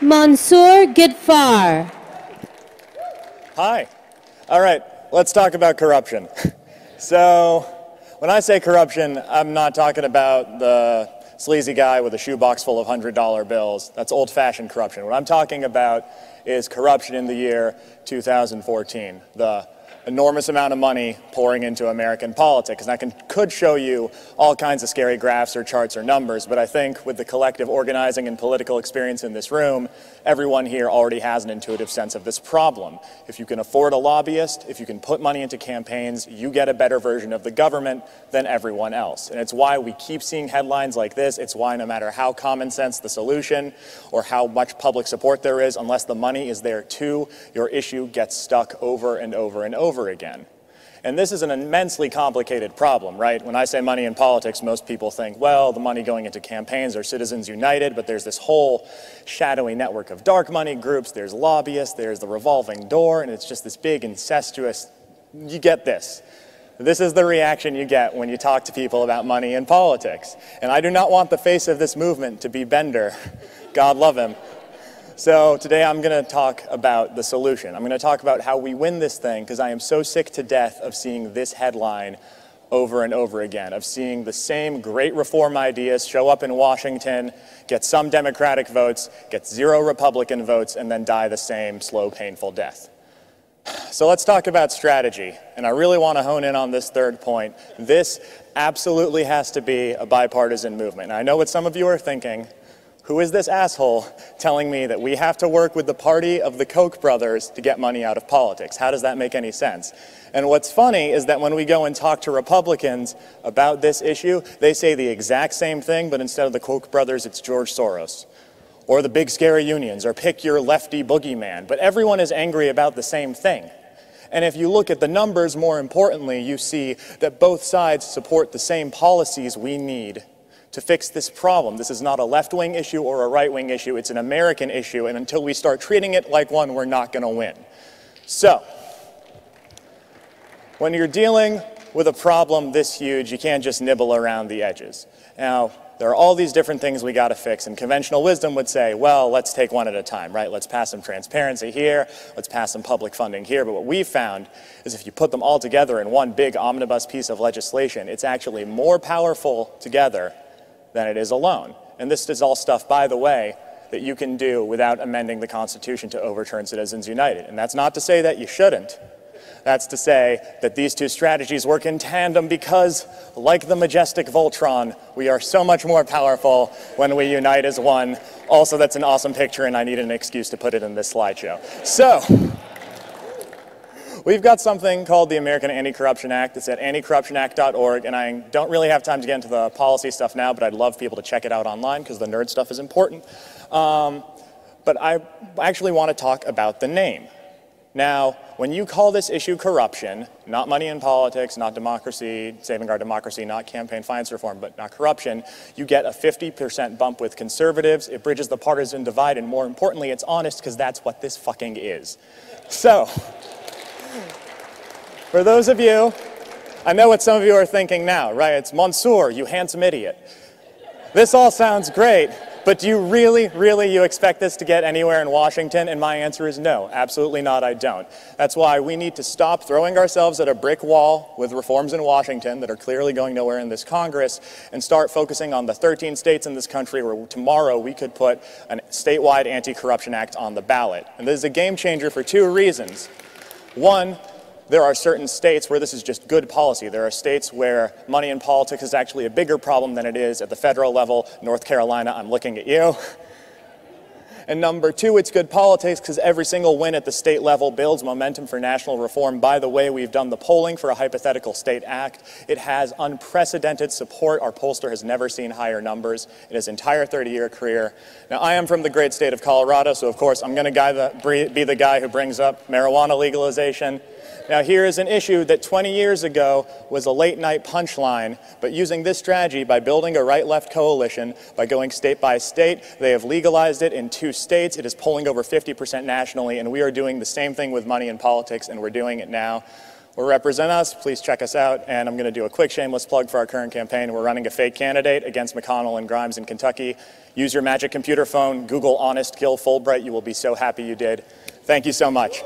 Mansur Gidfar. Hi. All right, let's talk about corruption. So, when I say corruption, I'm not talking about the sleazy guy with a shoebox full of $100 bills. That's old-fashioned corruption. What I'm talking about is corruption in the year 2014, the enormous amount of money pouring into American politics. And I could show you all kinds of scary graphs or charts or numbers, but I think with the collective organizing and political experience in this room, everyone here already has an intuitive sense of this problem. If you can afford a lobbyist, if you can put money into campaigns, you get a better version of the government than everyone else. And it's why we keep seeing headlines like this. It's why no matter how common sense the solution or how much public support there is, unless the money is there too, your issue gets stuck over and over and over again. And this is an immensely complicated problem, right? When I say money in politics, most people think, well, the money going into campaigns are Citizens United, but there's this whole shadowy network of dark money groups, there's lobbyists, there's the revolving door, and it's just this big incestuous, you get this. This is the reaction you get when you talk to people about money in politics. And I do not want the face of this movement to be Bender. God love him. So today I'm going to talk about the solution. I'm going to talk about how we win this thing, because I am so sick to death of seeing this headline over and over again, of seeing the same great reform ideas show up in Washington, get some Democratic votes, get 0 Republican votes, and then die the same slow, painful death. So let's talk about strategy, and I really want to hone in on this third point. This absolutely has to be a bipartisan movement. And I know what some of you are thinking. Who is this asshole telling me that we have to work with the party of the Koch brothers to get money out of politics? How does that make any sense? And what's funny is that when we go and talk to Republicans about this issue, they say the exact same thing, but instead of the Koch brothers, it's George Soros. Or the big scary unions, or pick your lefty boogeyman. But everyone is angry about the same thing. And if you look at the numbers, more importantly, you see that both sides support the same policies we need to fix this problem. This is not a left-wing issue or a right-wing issue. It's an American issue, and until we start treating it like one, we're not going to win. So, when you're dealing with a problem this huge, you can't just nibble around the edges. Now, there are all these different things we got to fix, and conventional wisdom would say, well, let's take one at a time, right? Let's pass some transparency here, let's pass some public funding here, but what we've found is if you put them all together in one big omnibus piece of legislation, it's actually more powerful together than it is alone. And this is all stuff, by the way, that you can do without amending the Constitution to overturn Citizens United. And that's not to say that you shouldn't. That's to say that these two strategies work in tandem because, like the majestic Voltron, we are so much more powerful when we unite as one. Also, that's an awesome picture, and I need an excuse to put it in this slideshow. So, we've got something called the American Anti-Corruption Act. It's at anticorruptionact.org, and I don't really have time to get into the policy stuff now, but I'd love people to check it out online because the nerd stuff is important. But I actually want to talk about the name. Now, when you call this issue corruption, not money in politics, not democracy, saving our democracy, not campaign finance reform, but not corruption, you get a 50% bump with conservatives. It bridges the partisan divide, and more importantly, it's honest because that's what this fucking is. So, for those of you, I know what some of you are thinking now, right? It's Mansur, you handsome idiot. This all sounds great, but do you really expect this to get anywhere in Washington? And my answer is no, absolutely not, I don't. That's why we need to stop throwing ourselves at a brick wall with reforms in Washington that are clearly going nowhere in this Congress and start focusing on the 13 states in this country where tomorrow we could put a statewide anti-corruption act on the ballot. And this is a game changer for 2 reasons. One, there are certain states where this is just good policy. There are states where money in politics is actually a bigger problem than it is at the federal level. North Carolina, I'm looking at you. And number 2, it's good politics because every single win at the state level builds momentum for national reform. By the way, we've done the polling for a hypothetical state act. It has unprecedented support. Our pollster has never seen higher numbers in his entire 30-year career. Now, I am from the great state of Colorado, so of course I'm going to be the guy who brings up marijuana legalization. Now, here is an issue that 20 years ago was a late-night punchline, but using this strategy by building a right-left coalition, by going state by state, they have legalized it in 2 states. It is polling over 50% nationally, and we are doing the same thing with money in politics, and we're doing it now. or represent us, please check us out. And I'm going to do a quick shameless plug for our current campaign. We're running a fake candidate against McConnell and Grimes in Kentucky. Use your magic computer phone, Google Honest Kill Fulbright. You will be so happy you did. Thank you so much.